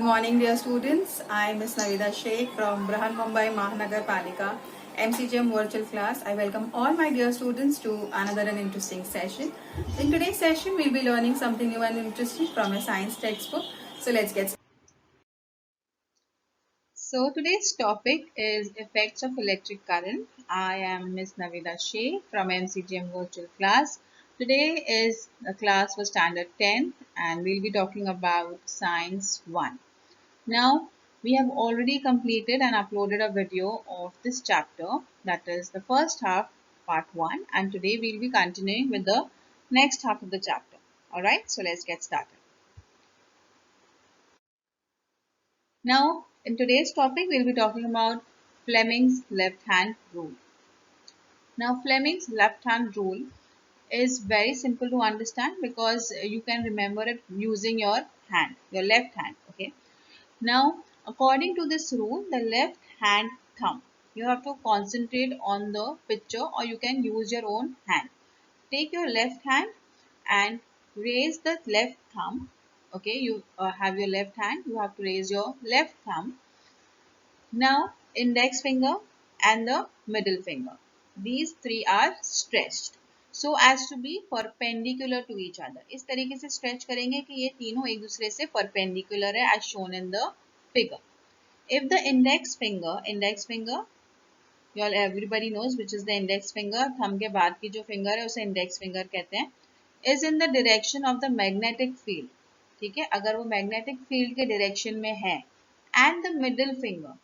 morning, dear students. I am Ms. Navida Sheikh from Brahan Mumbai Mahanagar Palika MCGM virtual class. I welcome all my dear students to another and interesting session. In today's session, we'll be learning something new and interesting from a science textbook. So let's get started. So today's topic is effects of electric current. I am Ms. Navida Sheikh from MCGM virtual class. Today is a class for standard 10th and we'll be talking about science 1. Now, we have already completed and uploaded a video of this chapter, that is the first half, part 1, and today we'll be continuing with the next half of the chapter. Alright, so let's get started. Now, in today's topic, we'll be talking about Fleming's left-hand rule. Now, Fleming's left-hand rule is very simple to understand because you can remember it using your hand, your left hand, okay? Now, according to this rule, the left hand thumb, you have to concentrate on the picture or you can use your own hand. Take your left hand and raise the left thumb. Okay, you have your left hand, you have to raise your left thumb. Now, index finger and the middle finger. These three are stretched so as to be perpendicular to each other. इस तरीके से stretch करेंगे कि ये तीनों एक दूसरे से perpendicular है as shown in the figure. If the index finger, you all everybody knows which is the index finger, thumb के बाद की जो finger है उसे index finger कहते हैं, is in the direction of the magnetic field, ठीक है, अगर वो magnetic field के direction में है, and the middle finger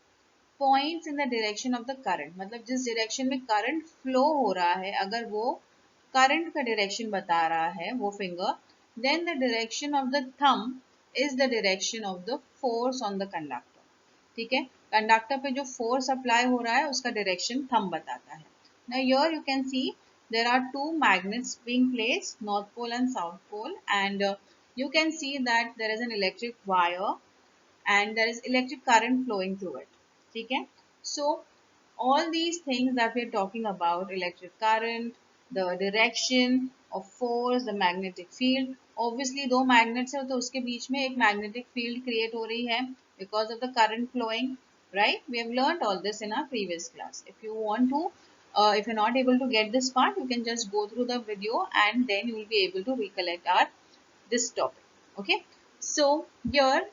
points in the direction of the current, मतलब जिस direction में current flow हो रहा है, अगर वो current का direction बता रहा है वो finger, then the direction of the thumb is the direction of the force on the conductor. ठीक है, कंडक्टर पे जो फोर्स अप्लाई हो रहा है उसका डायरेक्शन थंब बताता है. Now here you can see there are two magnets being placed, north pole and south pole, and you can see that there is an electric wire and there is electric current flowing through it. ठीक है, so all these things that we are talking about, electric current, the direction of force, the magnetic field, obviously दो magnets है तो उसके बीच में एक magnetic field create हो रही है because of the current flowing, right? We have learned all this in our previous class. If you want to, if you're not able to get this part, you can just go through the video and then you will be able to recollect this topic. Okay, so here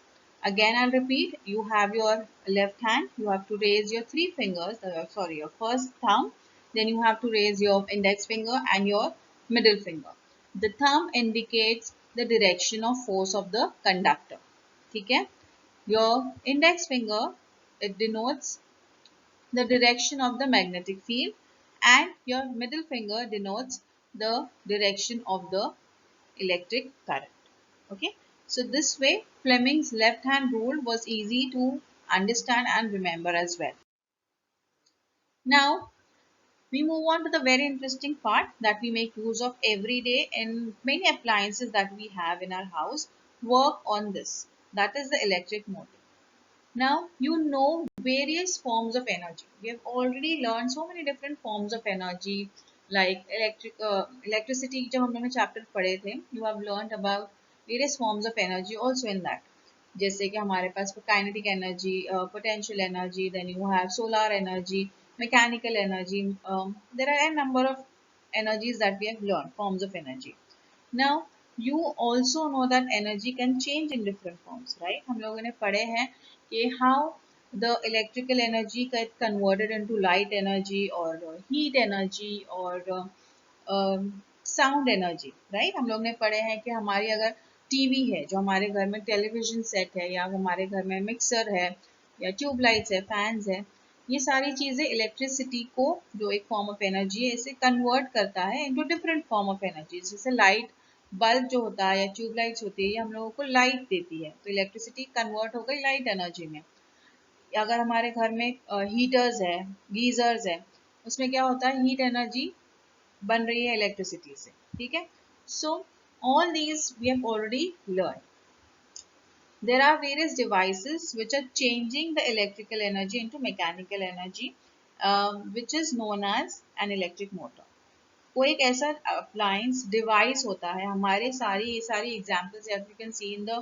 again I'll repeat, you have your left hand, you have to raise your three fingers, your first thumb, then you have to raise your index finger and your middle finger. The thumb indicates the direction of force of the conductor. ठीक है, your index finger, it denotes the direction of the magnetic field and your middle finger denotes the direction of the electric current. Okay, so this way Fleming's left hand rule was easy to understand and remember as well. Now we move on to the very interesting part that we make use of every day in many appliances that we have in our house. Work on this, that is the electric motor. Now you know various forms of energy. We have already learned so many different forms of energy like electricity. जब हम लोगों ने chapter पढ़े थे, you have learned about various forms of energy also in that. जैसे कि हमारे पास kinetic energy, potential energy, then you have solar energy, mechanical energy. There are a number of energies that we have learned, forms of energy. Now you also know that energy can change in different forms, right? हम लोगों ने पढ़े हैं कि how the electrical energy get converted into light energy or heat energy or sound energy, right? हम लोग ने पढ़े हैं कि हमारी अगर टीवी है, जो हमारे घर में टेलीविजन सेट है या हमारे घर में मिक्सर है या ट्यूबलाइट्स है, फैंस है, ये सारी चीज़ें इलेक्ट्रिसिटी को, जो एक फॉर्म ऑफ एनर्जी है, इसे कन्वर्ट करता है into different form of energy. जैसे लाइट बल्ब जो होता है या ट्यूबलाइट्स होती है, ये हम लोगों को लाइट देती है, तो इलेक्ट्रिसिटी कन्वर्ट हो गई लाइट एनर्जी में. अगर हमारे घर में हीटर्स है, गीजर्स है, उसमें क्या होता है, हीट एनर्जी बन रही है इलेक्ट्रिसिटी से. ठीक है, so all these we have already learn. There are various devices which are changing the electrical energy into mechanical energy, which is known as an electric motor. कोई एक ऐसा appliance device होता है, हमारे सारी examples you can see in the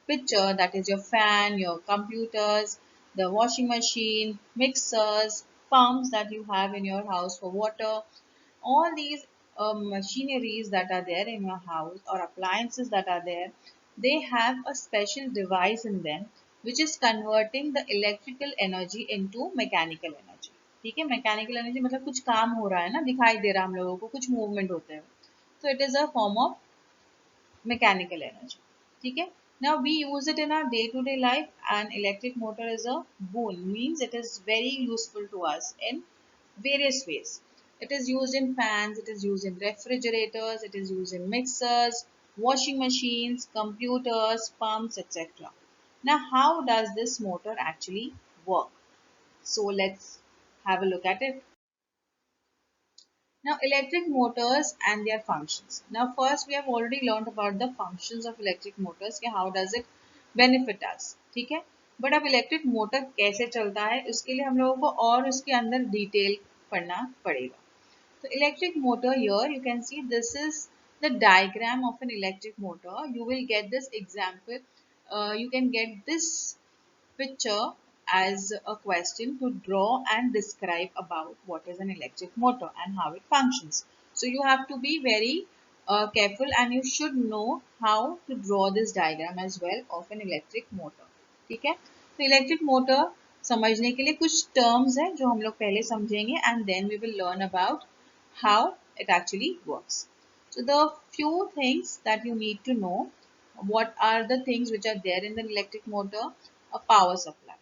picture, that is your fan, your computers, the washing machine, mixers, pumps that you have in your house for water, all these machineries that are there in your house or appliances that are there, they have a special device in them which is converting the electrical energy into mechanical energy. ठीक है, mechanical energy मतलब कुछ काम हो रहा है ना, दिखाई दे रहा है हम लोगों को, कुछ मूवमेंट होते हैं, तो it is a form of mechanical energy. ठीक है, now we use it in our day to day life, and electric motor is a boon, means it is very useful to us in various ways. It is used in fans, it is used in refrigerators, it is used in mixers, washing machines, computers, pumps, etc. Now how does this motor actually work? So let's have a look at it. Now, electric motors and their functions. Now, first we have already learned about the functions of electric motors, कि how does it benefit us, ठीक है? But अब electric motor कैसे चलता है, उसके लिए हम लोगों को और उसके अंदर डिटेल पढ़ना पड़ेगा. So, electric motor, here you can see this is the diagram of an electric motor. You will get this example. You can get this picture as a question to draw and describe about what is an electric motor and how it functions. So you have to be very careful, and you should know how to draw this diagram as well of an electric motor. ठीक है, तो electric motor समझने के लिए कुछ terms हैं जो हम लोग पहले समझेंगे, and then we will learn about how it actually works. So the few things that you need to know, what are the things which are there in the electric motor? A power supply.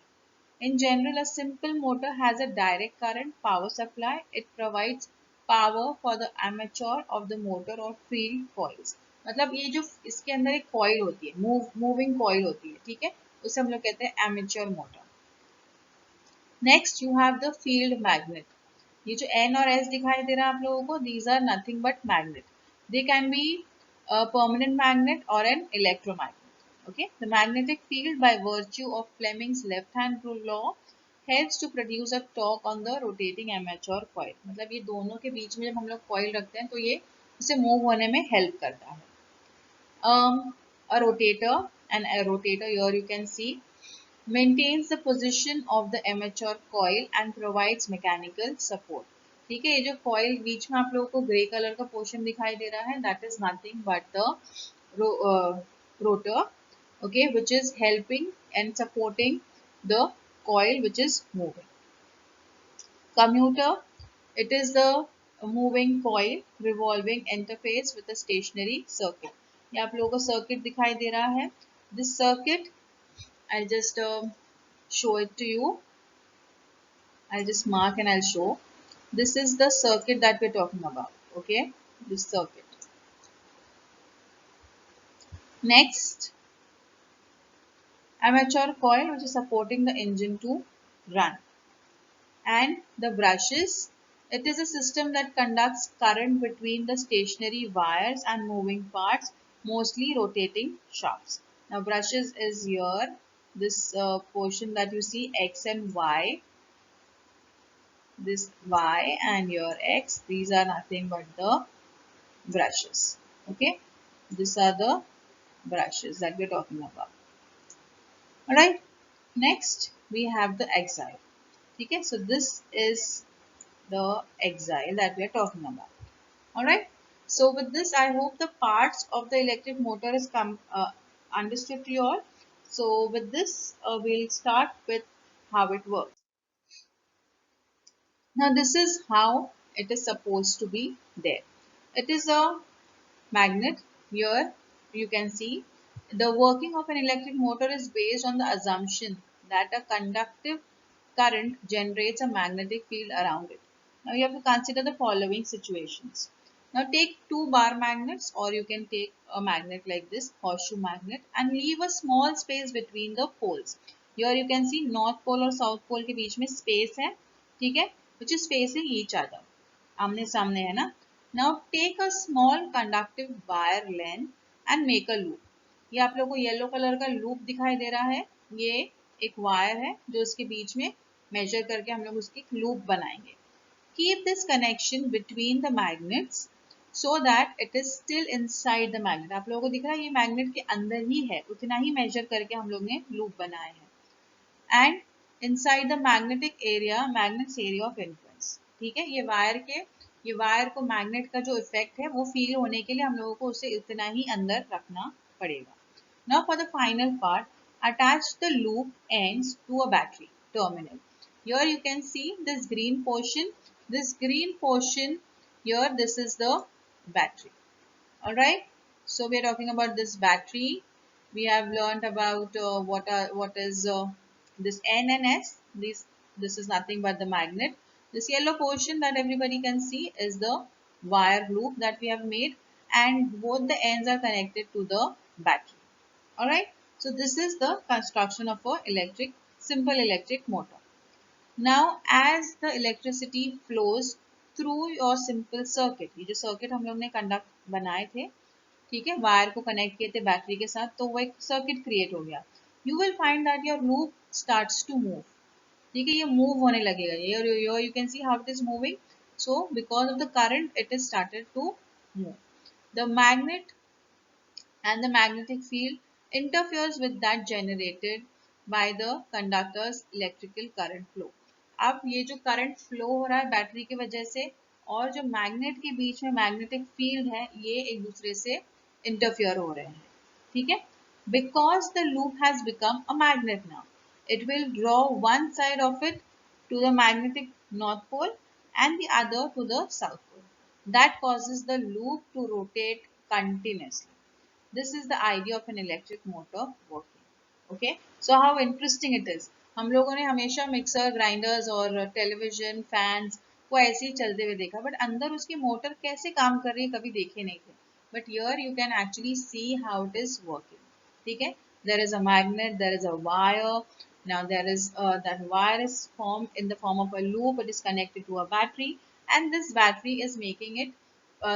In general, a simple motor has a direct current power supply. It provides power for the armature of the motor or field coils. मतलब ये जो इसके अंदर एक coil होती है, moving coil होती है, ठीक है, उसे हम लोग कहते हैं armature motor. Next you have the field magnet. ये जो N और S दिखाई दे रहा है आप लोगों को, these are nothing but magnet. They can be a permanent magnet or an electromagnet. Okay, the magnetic field, by virtue of Fleming's left-hand rule law, helps to produce a torque on the rotating armature coil. मतलब ये दोनों के बीच में जब हम लोग coil रखते हैं तो ये उसे move होने में help करता है. A rotator, and a rotator here you can see, maintains the position of the armature coil and provides mechanical support. ठीक है, ये जो coil बीच में आप लोगों को grey color का portion दिखाई दे रहा है, that is nothing but the rotor, okay, which is helping and supporting the coil which is moving. Commutator, it is the moving coil revolving interface with a stationary circuit. ये आप लोगों को circuit दिखाई दे रहा है. This circuit, I'll just show it to you. I'll just mark and I'll show. This is the circuit that we're talking about. Okay, this circuit. Next, armature coil, which is supporting the engine to run. And the brushes, it is a system that conducts current between the stationary wires and moving parts, mostly rotating shafts. Now brushes is here, this portion that you see, X and Y, this Y and your X, these are nothing but the brushes. Okay, these are the brushes that we're talking about. Alright, next we have the axle. Okay, so this is the axle that we are talking about. Alright, so with this I hope the parts of the electric motor is understood to you all. So with this we'll start with how it works. Now this is how it is supposed to be there. It is a magnet. Here you can see the working of an electric motor is based on the assumption that a conductive current generates a magnetic field around it. Now you have to consider the following situations. Now take two bar magnets, or you can take a magnet like this, horseshoe magnet, and leave a small space between the poles. Here you can see north pole और south pole के बीच में space है, ठीक है, which is facing each other. आमने सामने है ना. Now take a small conductive wire length and make a loop. ये आप लोगों को येलो कलर का लूप दिखाई दे रहा है, ये एक वायर है जो इसके बीच में मेजर करके हम लोग उसकी लूप बनाएंगे. Keep this connection between the magnets so that it is still inside the magnet. आप लोगों को दिख रहा है ये मैग्नेट के अंदर ही है, उतना ही मेजर करके हम लोग ने लूप बनाए हैं. And inside the magnetic area, magnets area of influence. ठीक है, ये वायर को मैग्नेट का जो इफेक्ट है वो फील होने के लिए हम लोगों को उसे इतना ही अंदर रखना पड़ेगा. Now for the final part, attach the loop ends to a battery terminal. Here you can see this green portion. This green portion here, this is the battery. Alright. So we are talking about this battery. We have learned about what is this N and S. This is nothing but the magnet. This yellow portion that everybody can see is the wire loop that we have made, and both the ends are connected to the battery. Alright, so this is the construction of a simple electric motor. Now as the electricity flows through your simple circuit, ये जो circuit हम लोग ने conduct बनाए थे, ठीक है, wire को कनेक्ट किए थे बैटरी के साथ, तो वो एक सर्किट क्रिएट हो गया. You will find that your loop starts to move. ठीक है, ये मूव होने लगेगा. Here you can see how it is moving. So because of the current, it is started to move. The magnet and the magnetic field interferes with that generated by the conductor's electrical current flow. अब ये जो current flow हो रहा है battery की वजह से और जो मैग्नेट के बीच में मैग्नेटिक फील्ड है ये एक दूसरे से इंटरफियर हो रहे हैं. ठीक है, because the loop has become a magnet now, it will draw one side of it to the magnetic north pole and the other to the south pole. That causes the loop to rotate continuously. This is the idea of an electric motor working. Okay, so how interesting it is. हम लोगों ने हमेशा mixer, grinders और television, fans को ऐसे ही चलते हुए देखा, बट अंदर उसकी मोटर कैसे काम कर रही है कभी देखे नहीं थे. But here you can actually see how it is working. ठीक है, there is a magnet, there is a wire. Now there is that wire is formed in the form of a loop. It is connected to a battery, and this battery is making it,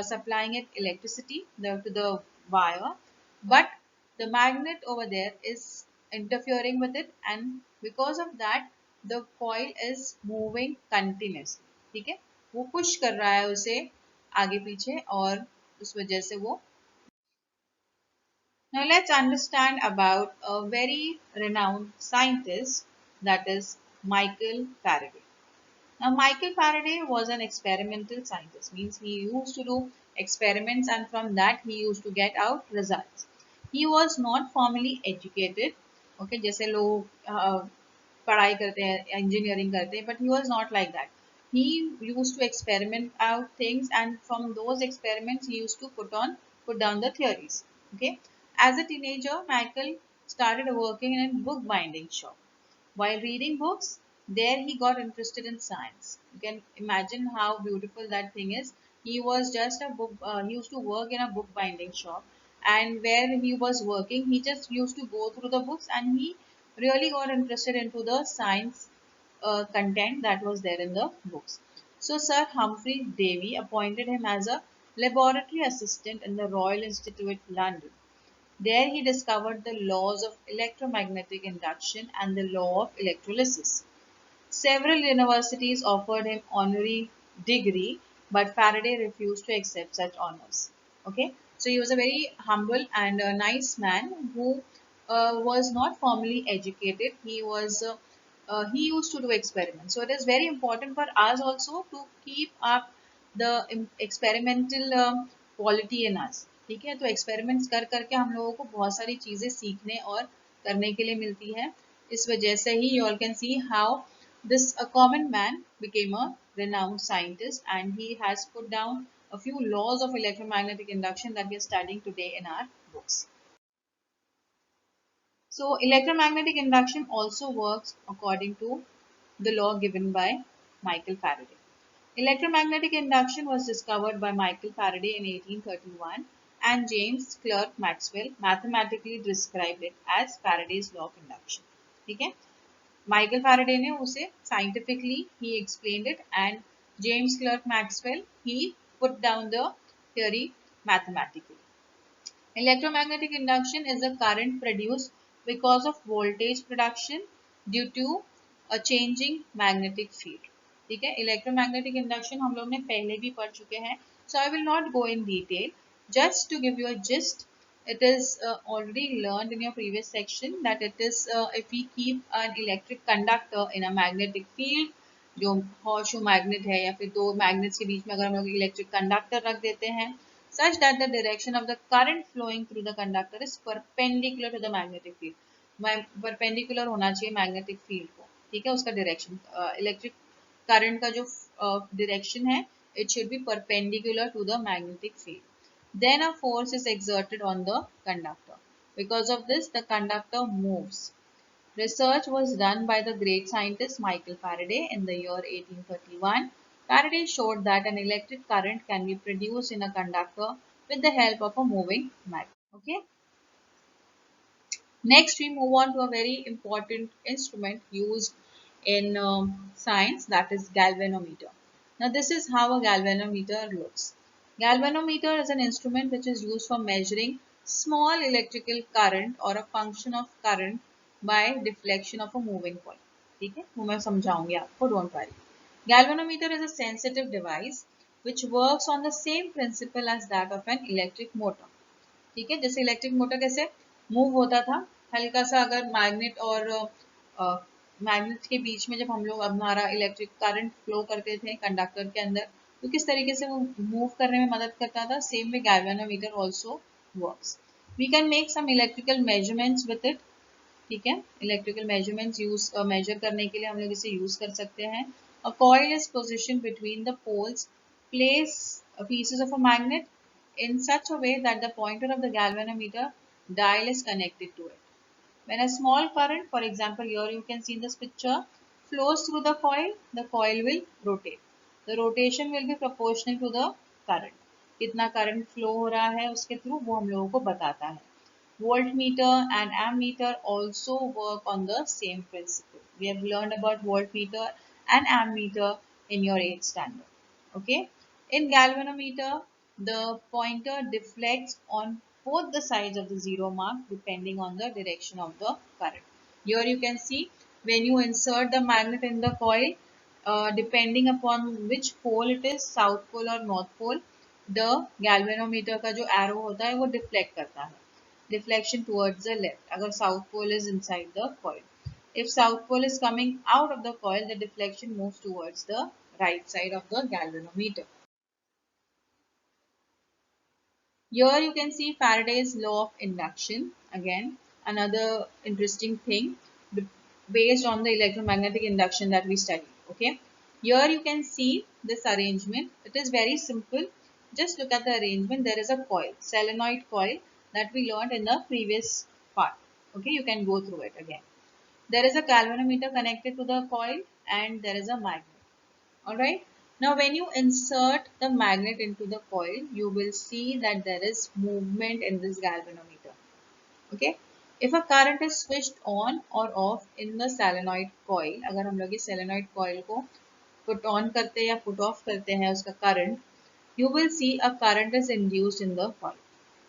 supplying it electricity to the wire. But the magnet over there is interfering with it, and because of that the coil is moving continuously. ठीक है, वो push कर रहा है उसे आगे पीछे और उस वजह से वो. Now let's understand about a very renowned scientist, that is Michael Faraday. Now Michael Faraday was an experimental scientist, means he used to do experiments and from that he used to get out results. He was not formally educated. Okay, जैसे लोग पढ़ाई करते हैं, engineering करते हैं, but he was not like that. He used to experiment out things, and from those experiments he used to put down the theories. Okay, as a teenager, Michael started working in a book binding shop. While reading books, there he got interested in science. You can imagine how beautiful that thing is. He was just a book, he used to work in a book binding shop, and where he was working, he just used to go through the books and he really got interested into the science content that was there in the books. So Sir Humphrey Davy appointed him as a laboratory assistant in the Royal Institute, London. There he discovered the laws of electromagnetic induction and the law of electrolysis. Several universities offered him honorary degree, but Faraday refused to accept such honors. Okay, so he was a very humble and a nice man who was not formally educated. He used to do experiments. So it is very important for us also to keep up the experimental quality in us. ठीक है, तो experiments कर करके हम लोगों को बहुत सारी चीज़ें सीखने और करने के लिए मिलती है. इस वजह से ही you all can see how this a common man became a renowned scientist, and he has put down a few laws of electromagnetic induction that we are studying today in our books. So electromagnetic induction also works according to the law given by Michael Faraday. Electromagnetic induction was discovered by Michael Faraday in 1831, and James Clerk Maxwell mathematically described it as Faraday's law of induction. ठीक है, Michael Faraday ने उसे scientifically he explained it, and James Clerk Maxwell he put down the theory mathematically. Electromagnetic induction is a current produced because of voltage production due to a changing magnetic field. ठीक है, electromagnetic induction हम लोग ने पहले भी पढ़ चुके हैं. So I will not go in detail. Just to give you a gist, it is already learned in your previous section that it is if we keep an electric conductor in a magnetic field, जो horseshoe magnet है या फिर दो magnets के बीच में अगर हम लोग electric conductor रख देते हैं, such that the direction of the current flowing through the conductor is perpendicular to the magnetic field. Perpendicular होना चाहिए magnetic field को, ठीक है, उसका direction electric current का जो direction है, it should be perpendicular to the magnetic field. Then a force is exerted on the conductor. Because of this, the conductor moves. Research was done by the great scientist Michael Faraday in the year 1831. Faraday showed that an electric current can be produced in a conductor with the help of a moving magnet. Okay. Next, we move on to a very important instrument used in science, that is galvanometer. Now, this is how a galvanometer looks. Galvanometer is an instrument which is used for measuring small electrical current or a function of current by deflection of a moving coil. ठीक है, वो मैं समझाऊंगी आपको, don't worry. Galvanometer is a sensitive device which works on the same principle as that of an electric motor. ठीक है, जैसे electric motor कैसे move होता था, हल्का सा अगर मैग्नेट और मैग्नेट के बीच में जब हम लोग हमारा इलेक्ट्रिक करंट फ्लो करते थे कंडक्टर के अंदर, तो किस तरीके से वो मूव करने में मदद करता था, same way galvanometer also works. We can make some electrical measurements with it. ठीक है, इलेक्ट्रिकल मेजरमेंट्स यूज मेजर करने के लिए हम लोग इसे यूज कर सकते हैं. A coil is position between the poles, place pieces of a magnet in such a way that the pointer of the galvanometer dial is connected to it. When a small current, for example here you can see in this picture, flows through the coil will rotate. The rotation will be proportional to the current. कितना current flow हो रहा है उसके through वो हम लोगों को बताता है. Voltmeter and ammeter also work on the same principle. We have learned about voltmeter and ammeter in your 8th standard. Okay. In galvanometer, the pointer deflects on both the sides of the zero mark depending on the direction of the current. Here you can see when you insert the magnet in the coil, depending upon which pole it is, south pole or north pole, the galvanometer का जो arrow होता है वो deflect करता है. Deflection towards the left अगर south pole is inside the coil. If south pole is coming out of the coil, the deflection moves towards the right side of the galvanometer. Here you can see Faraday's law of induction. Again, another interesting thing based on the electromagnetic induction that we studied. Okay. Here you can see this arrangement. It is very simple. Just look at the arrangement. There is a coil, solenoid coil that we learned in the previous part. Okay. You can go through it again. There is a galvanometer connected to the coil and there is a magnet. Alright. Now when you insert the magnet into the coil, you will see that there is movement in this galvanometer. Okay. If a current is switched on or off in the solenoid coil, अगर हम लोग इस solenoid coil को put on करते हैं या put off करते हैं उसका current, you will see a current is induced in the coil.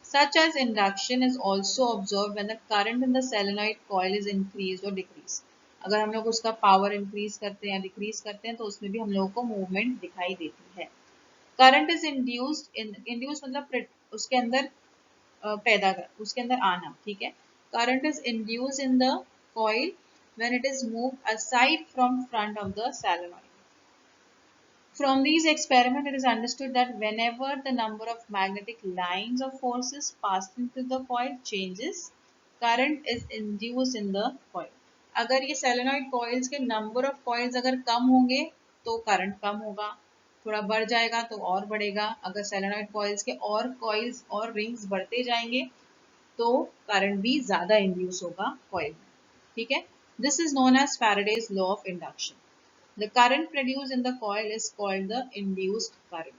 Such as induction is also observed when the current in the solenoid coil is increased or decreased. अगर हम लोग उसका पावर इंक्रीज करते हैं या डिक्रीज करते हैं तो उसमें भी हम लोगों को मूवमेंट दिखाई देती है. करंट इज इंड्यूस्ड मतलब उसके अंदर पैदा कर, उसके अंदर आना. ठीक है, current is induced in the coil when it is moved aside from front of the solenoid. From these experiments, it is understood that whenever the number of magnetic lines or forces passing through the coil changes, current is induced in the coil. अगर ये solenoid coils के number of coils अगर कम होंगे तो current कम होगा, थोड़ा बढ़ जाएगा तो और बढ़ेगा. अगर solenoid coils के और coils और rings बढ़ते जाएंगे तो current भी ज़्यादा induce होगा coil में. ठीक है, this is known as Faraday's law of induction. The current produced in the coil is called the induced current.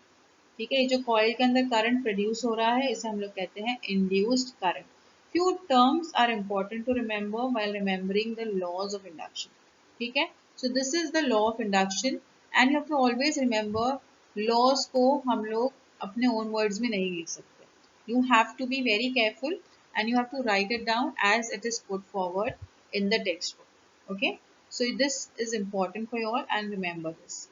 ठीक है, ये जो coil के अंदर current produce हो रहा है इसे हम लोग कहते हैं induced current. Few terms are important to remember while remembering the laws of induction. ठीक है, so this is the law of induction and you have to always remember laws को हम लोग अपने own words में नहीं लिख सकते. You have to be very careful and you have to write it down as it is put forward in the textbook. Okay, so this is important for you all and remember this.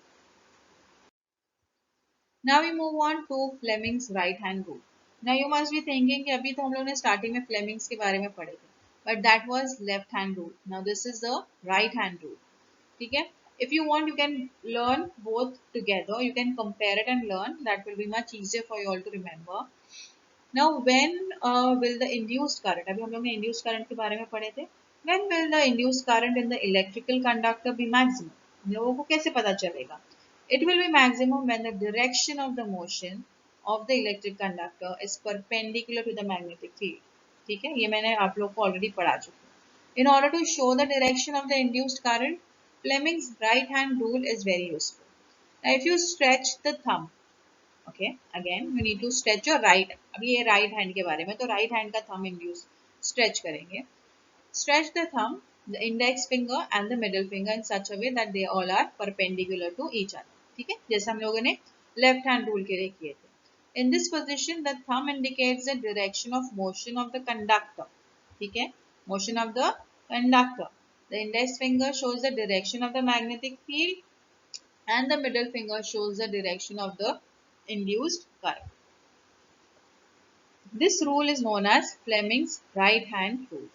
Now we move on to Fleming's right hand rule. Now you must be thinking कि अभी तो हम लोग ने starting में Fleming's के बारे में पढ़े थे, but that was left hand rule. Now this is the right hand rule. ठीक है? If you want, you can learn both together. You can compare it and learn. That will be much easier for you all to remember. Now, when will the induced current? अभी हम लोग ने induced current के बारे में पढ़े थे. When will the induced current in the electrical conductor be maximum? हम लोगों को कैसे पता चलेगा? It will be maximum when the direction of the motion of the electric conductor is perpendicular to the magnetic field. ठीक है? ये मैंने आप लोग को already पढ़ा चुकी हूँ. In order to show the direction of the induced current, Fleming's right hand rule is very useful. Now, if you stretch the thumb, okay, again you need to stretch your right. अभी ये right hand के बारे में, तो right hand का thumb induce stretch करेंगे. Stretch the thumb, the index finger and the middle finger in such a way that they all are perpendicular to each other. ठीक है, जैसे हम लोगों ने left hand rule के लिए किए थे. In this position, the thumb indicates the direction of motion of the conductor. ठीक है, motion of the conductor. The index finger shows the direction of the magnetic field and the middle finger shows the direction of the induced current. This rule is known as Fleming's right hand rule.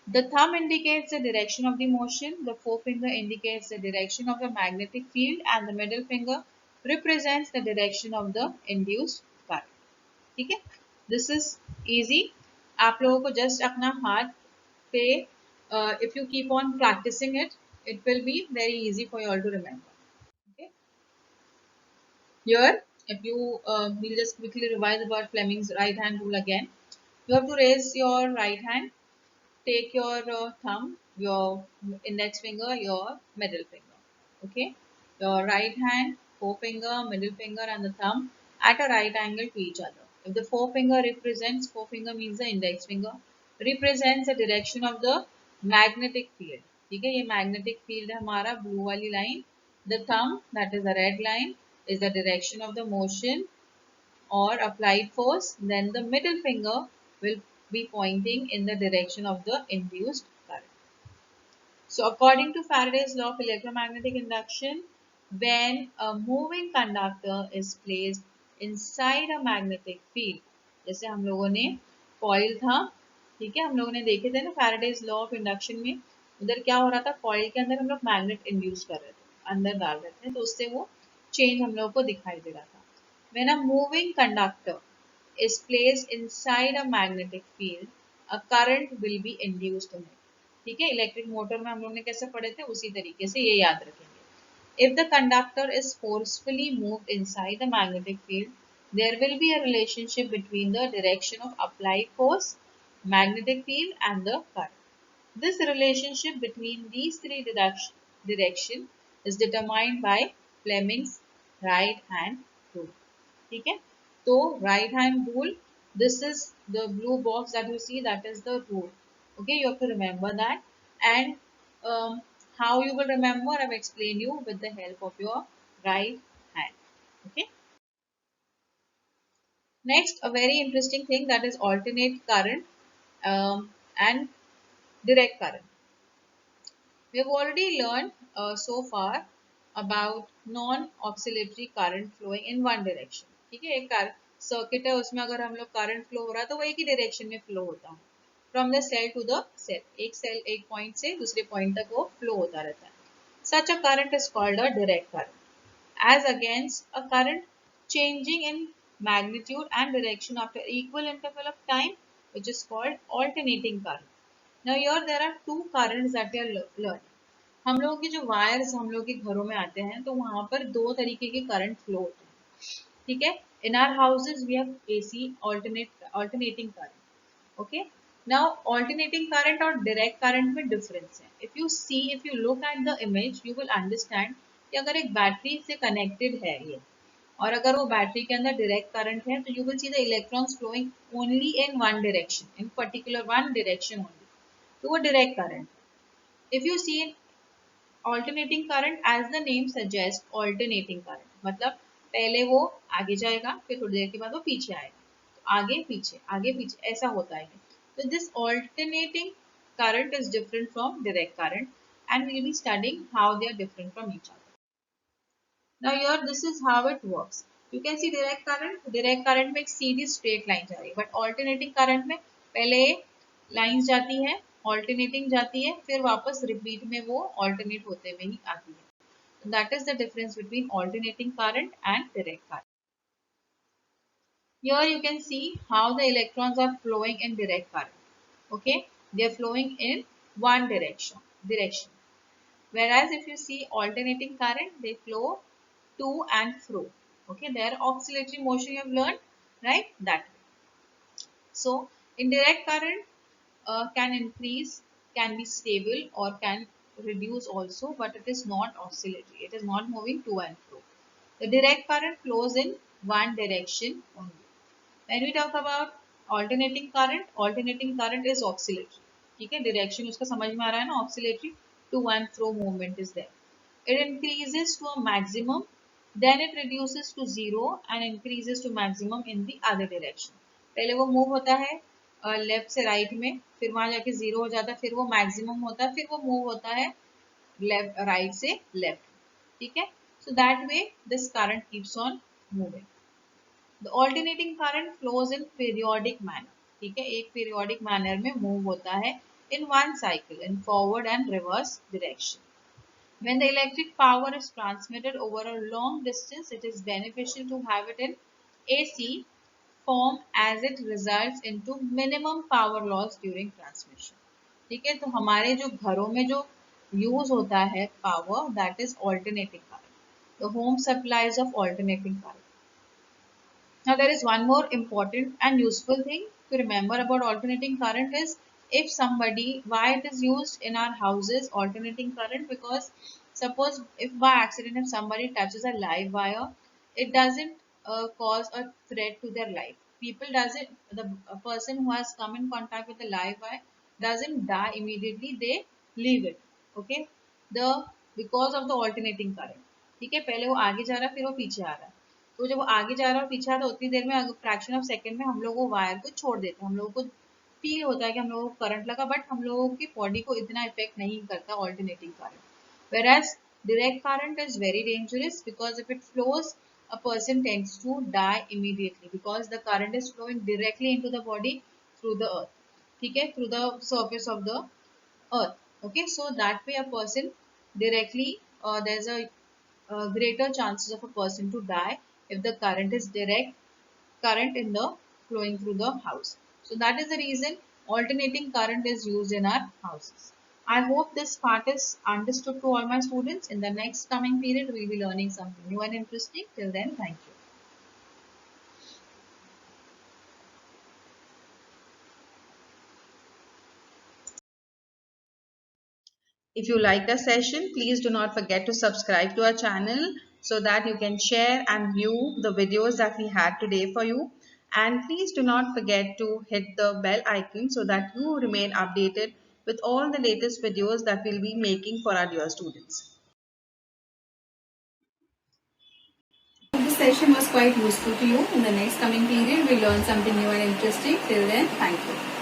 The thumb indicates the direction of the motion, the forefinger indicates the direction of the magnetic field and the middle finger represents the direction of the induced current. ठीक है, this is easy. आप लोगों को just अपना हाथ पे if you keep on practicing it, it will be very easy for you all to remember. Okay. Here, if you we'll just quickly revise about Fleming's right hand rule again. You have to raise your right hand, take your thumb, your index finger, your middle finger. Okay, your right hand, forefinger, middle finger, and the thumb at a right angle to each other. If the forefinger means the index finger, represents the direction of the magnetic field. ठीक है, ये magnetic field है हमारा blue वाली line. The thumb, that is the red line, is the direction of the motion or applied force. Then the middle finger will be pointing in the direction of the induced current. So according to Faraday's law of electromagnetic induction, when a moving conductor is placed inside a magnetic field, जैसे हम लोगों ने coil था, ठीक है, हम लोगों ने देखे थे ना Faraday's law of induction में, उधर क्या हो रहा था, coil के अंदर हम लोग magnet induce कर रहे थे, अंदर डाल रहे थे, तो उससे वो change हम लोगों को दिखाई दे रहा था. When a moving conductor is placed inside a magnetic field, a current will be induced in it. ठीक है, इलेक्ट्रिक मोटर में हम लोग ने कैसे पढ़े थे उसी तरीके से ये याद रखेंगे. If the conductor is forcefully moved inside the magnetic field, there will be a relationship between the direction of applied force, magnetic field and the current. This relationship between these three direction is determined by Fleming's right hand rule. ठीक है, तो right hand rule, this is the blue box that you see, that is the rule. Okay, you have to remember that. And how you will remember, I've explained you with the help of your right hand. Okay, next a very interesting thing, that is alternate current and direct current. We have already learned so far about non-oscillatory current flowing in one direction. ठीक है, एक circuit है, उसमें अगर हम लोग current flow हो रहा है तो वो एक ही डायरेक्शन में फ्लो होता है, from the cell to the cell, एक पॉइंट से दूसरे पॉइंट तक वो फ्लो होता रहता है. Such a current is called a direct current as against a current changing in magnitude and direction after equal interval of time, which is called alternating current. Now here there are two currents that we are learning. हम लोगों के जो wires हम लोग के घरों में आते हैं तो वहां पर दो तरीके के करंट फ्लो होते हैं. ठीक है, in our houses we have AC, alternating current. Okay, now alternating current और direct current में difference है. If you look at the image, you will understand कि अगर एक बैटरी से connected है ये, और अगर वो बैटरी के अंदर डायरेक्ट करंट है, तो you will see the electrons flowing only in one direction, in particular one direction only. तो वो direct current. If you see alternating current, as the name suggests, alternating current मतलब पहले वो आगे जाएगा, फिर थोड़ी देर के बाद वो पीछे आएगा, तो आगे पीछे ऐसा होता है. So this alternating current is different from direct current, and we will be studying how they are different from each other. Now here this is how it works. You can see direct current में एक सीधी straight line जा रही है, but alternating current में पहले lines जाती है, alternating जाती है, फिर वापस रिपीट में वो ऑल्टरनेट होते हुए ही आती है. That is the difference between alternating current and direct current. Here you can see how the electrons are flowing in direct current. Okay, they are flowing in one direction. Whereas if you see alternating current, they flow to and fro. Okay, their oscillatory motion you have learned, right? That way. So indirect current can increase, can be stable, or can reduce also, but it is not oscillatory. It is not moving to and fro. The direct current flows in one direction only. When we talk about alternating current is oscillatory. ठीक है, direction उसका समझ में आ रहा है ना, oscillatory, to and fro movement is there. It increases to a maximum, then it reduces to zero and increases to maximum in the other direction. पहले वो मूव होता है लेफ्ट से राइट में, फिर वहां जाके जीरो हो जाता है, फिर वो मैक्सिमम होता है, फिर वो मूव होता है लेफ्ट राइट से लेफ्ट. ठीक है, so that way this current keeps on moving. The alternating current flows in periodic manner. ठीक है, एक periodic manner में move होता है in one cycle in forward and reverse direction. When the electric power is transmitted over a long distance, it is beneficial to have it in AC form as it results into minimum power loss during transmission. ठीक है, तो हमारे जो घरों में जो use होता है power, that is alternating current. The home supplies of alternating current. Now there is one more important and useful thing to remember about alternating current is, if somebody, why it is used in our houses alternating current, because suppose if by accident if somebody touches a live wire, it doesn't cause a threat to their life. People doesn't, the a person who has come in contact with the live wire doesn't die immediately, they leave it. Okay, the because of the alternating current. ठीक है, पहले वो आगे जा रहा है, फिर वो पीछे आ रहा है, तो जब वो आगे जा रहा है और पीछे आ रहा है, उतनी देर में फ्रैक्शन ऑफ सेकंड में हम लोग वो वायर को छोड़ देते हैं. हम लोगों को फील होता है कि हम लोगों को करंट लगा, बट हम लोगों की बॉडी को इतना इफेक्ट नहीं करता alternating current. Whereas direct current is very dangerous because if it flows a person tends to die immediately because the current is flowing directly into the body through the earth. ठीक है, through the surface of the earth. Okay, so that way a person directly, there's a greater chances of a person to die if the current is direct current in the flowing through the house. So that is the reason alternating current is used in our houses. I hope this part is understood to all my students. In the next coming period, we will be learning something new and interesting. Till then, thank you. If you like our session, please do not forget to subscribe to our channel so that you can share and view the videos that we had today for you. And please do not forget to hit the bell icon so that you remain updated with all the latest videos that we'll be making for our dear students. This session was quite useful to you. In the next coming period, we'll learn something new and interesting. Till then, thank you.